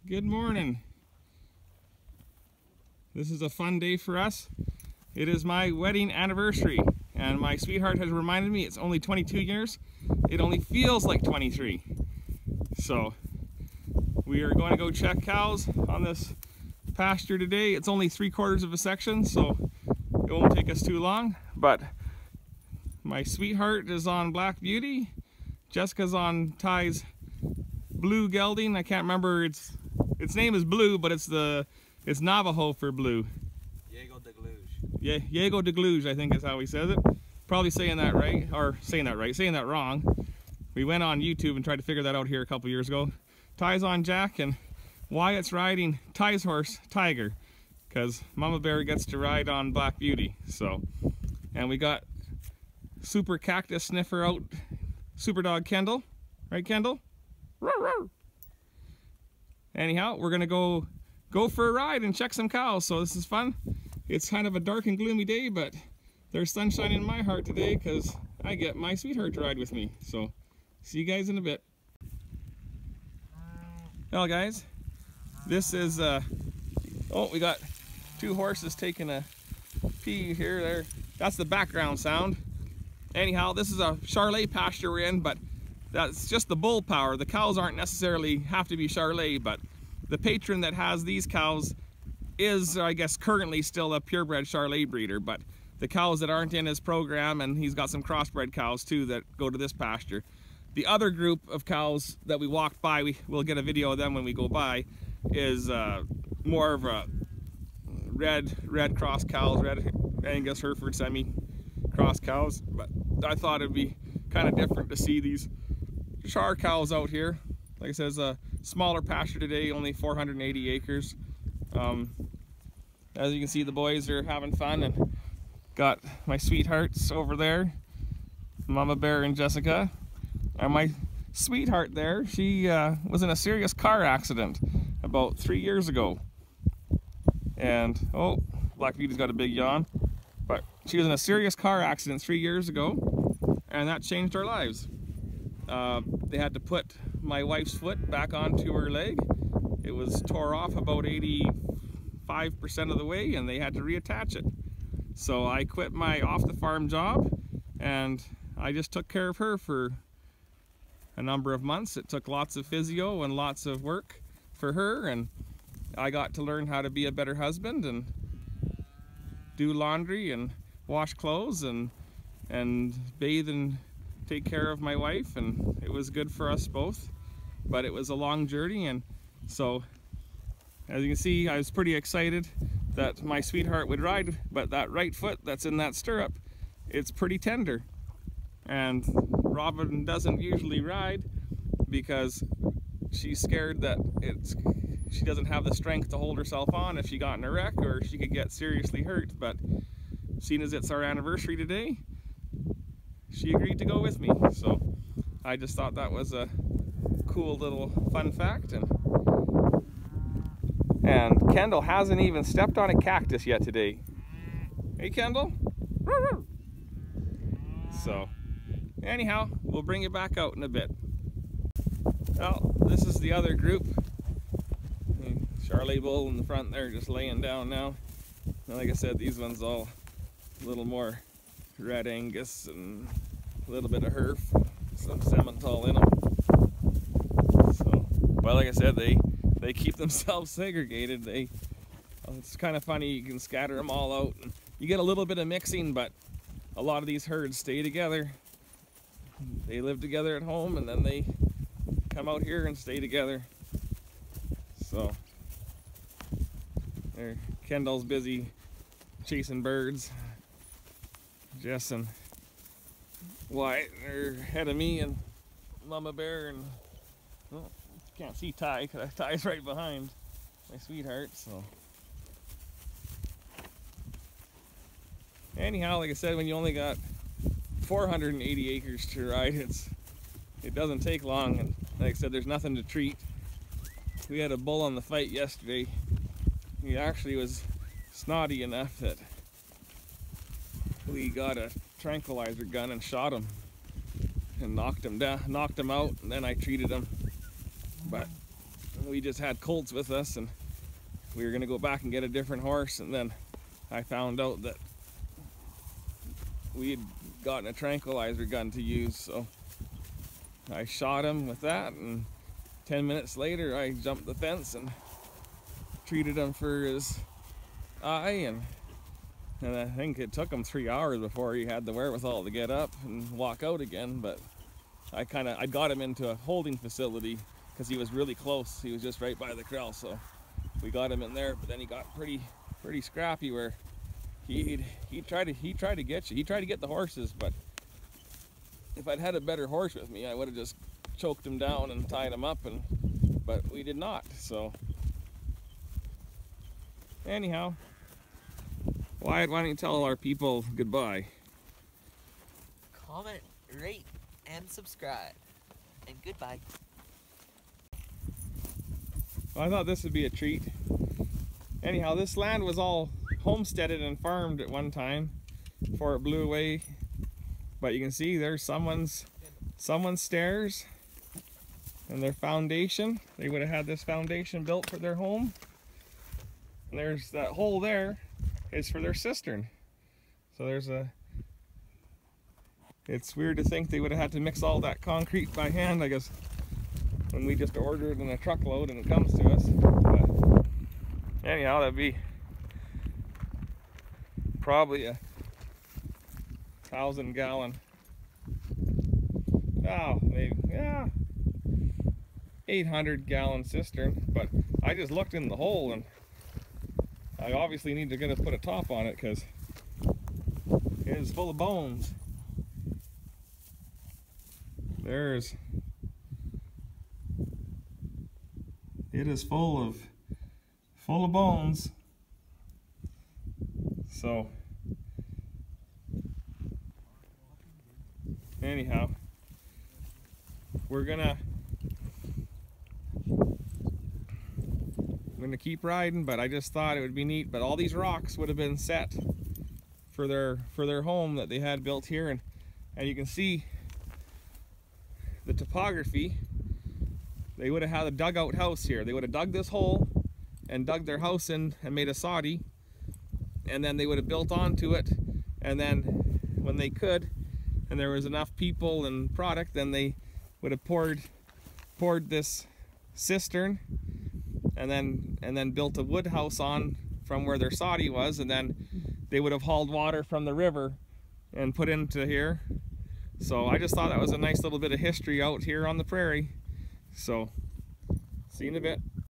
Good morning. This is a fun day for us. It is my wedding anniversary, and my sweetheart has reminded me it's only 22 years. It only feels like 23. So we are going to go check cows on this pasture today. It's only 3/4 of a section, so it won't take us too long. But my sweetheart is on Black Beauty. Jessica's on Ty's Blue Gelding. I can't remember its name is Blue, but it's Navajo for blue. Yago de Gluge. Yeah, Yago de Gluge, I think is how he says it. Probably saying that right, or saying that wrong. We went on YouTube and tried to figure that out here a couple years ago. Ty's on Jack, and Wyatt's riding Ty's horse, Tiger, because Mama Bear gets to ride on Black Beauty. So, and we got Super Cactus Sniffer out, Super Dog Kendall, right Kendall? Anyhow, we're gonna go for a ride and check some cows, so this is fun. It's kind of a dark and gloomy day, but there's sunshine in my heart today because I get my sweetheart to ride with me. So, see you guys in a bit. Well guys, this is, oh, we got two horses taking a pee here, there. That's the background sound. Anyhow, this is a Charolais pasture we're in, but that's just the bull power. The cows aren't necessarily have to be Charolais, but the patron that has these cows is, I guess, currently still a purebred Charolais breeder, but the cows that aren't in his program, and he's got some crossbred cows too that go to this pasture. The other group of cows that we walked by, we'll get a video of them when we go by, is more of a red cross cows, red Angus Hereford semi cross cows, but I thought it'd be kind of different to see these char cows out here. Like I said, it's a smaller pasture today, only 480 acres. As you can see, the boys are having fun, and got my sweethearts over there, Mama Bear and Jessica. And my sweetheart there, she was in a serious car accident about 3 years ago. And, oh, Black Beauty's got a big yawn. But she was in a serious car accident 3 years ago, and that changed our lives. They had to put my wife's foot back onto her leg. It was tore off about 85% of the way, and they had to reattach it. So I quit my off-the-farm job, and I just took care of her for a number of months. It took lots of physio and lots of work for her, and I got to learn how to be a better husband and do laundry and wash clothes and bathe and take care of my wife, and it was good for us both. But it was a long journey, and so as you can see, I was pretty excited that my sweetheart would ride, but that right foot that's in that stirrup, it's pretty tender. And Robin doesn't usually ride because she's scared that she doesn't have the strength to hold herself on if she got in a wreck, or she could get seriously hurt. But seeing as it's our anniversary today, she agreed to go with me. So I just thought that was a cool little fun fact. And Kendall hasn't even stepped on a cactus yet today. Hey Kendall? So anyhow, we'll bring you back out in a bit. Well, this is the other group. Charolais bull in the front there, just laying down now. And like I said, these ones all a little more red Angus and a little bit of Herf, some Simmental in them. So, well, like I said, they keep themselves segregated. It's kind of funny, you can scatter them all out, and you get a little bit of mixing, but a lot of these herds stay together. They live together at home, and then they come out here and stay together. So there, Kendall's busy chasing birds. Jess and Wyatt are ahead of me, and Mama Bear, and well, can't see Ty because Ty's right behind my sweetheart. So anyhow, like I said, when you only got 480 acres to ride, it doesn't take long, and like I said, there's nothing to treat. We had a bull on the fight yesterday. He actually was snotty enough that we got a tranquilizer gun and shot him and knocked him down, knocked him out, and then I treated him. But we we just had colts with us, and we were gonna go back and get a different horse, and then I found out that we had gotten a tranquilizer gun to use, so I shot him with that, and 10 minutes later I jumped the fence and treated him for his eye, and I think it took him 3 hours before he had the wherewithal to get up and walk out again. But I got him into a holding facility because he was really close. He was just right by the corral, so we got him in there. But then he got pretty scrappy, where he tried to get you. He tried to get the horses, but if I'd had a better horse with me, I would have just choked him down and tied him up, but we did not. So anyhow, Wyatt, why don't you tell our people goodbye? Comment, rate, and subscribe. And goodbye. Well, I thought this would be a treat. Anyhow, this land was all homesteaded and farmed at one time before it blew away. But you can see there's someone's stairs and their foundation. They would have had this foundation built for their home. And there's that hole there is for their cistern. So it's weird to think they would have had to mix all that concrete by hand, I guess, when we just order it in a truckload and it comes to us. But anyhow, that'd be probably a 1,000-gallon, maybe, yeah, 800-gallon cistern. But I just looked in the hole, and I obviously need to put a top on it because it is full of bones. It is full of bones. So anyhow, I'm gonna keep riding, but I just thought it would be neat. But all these rocks would have been set for their home that they had built here, and you can see the topography. They would have had a dugout house here. They would have dug this hole and dug their house in and made a soddy, and then they would have built onto it, and then when they could, and there was enough people and product, then they would have poured this cistern, and then built a wood house on from where their soddy was, and then they would have hauled water from the river and put into here. So I just thought that was a nice little bit of history out here on the prairie. So see you in a bit.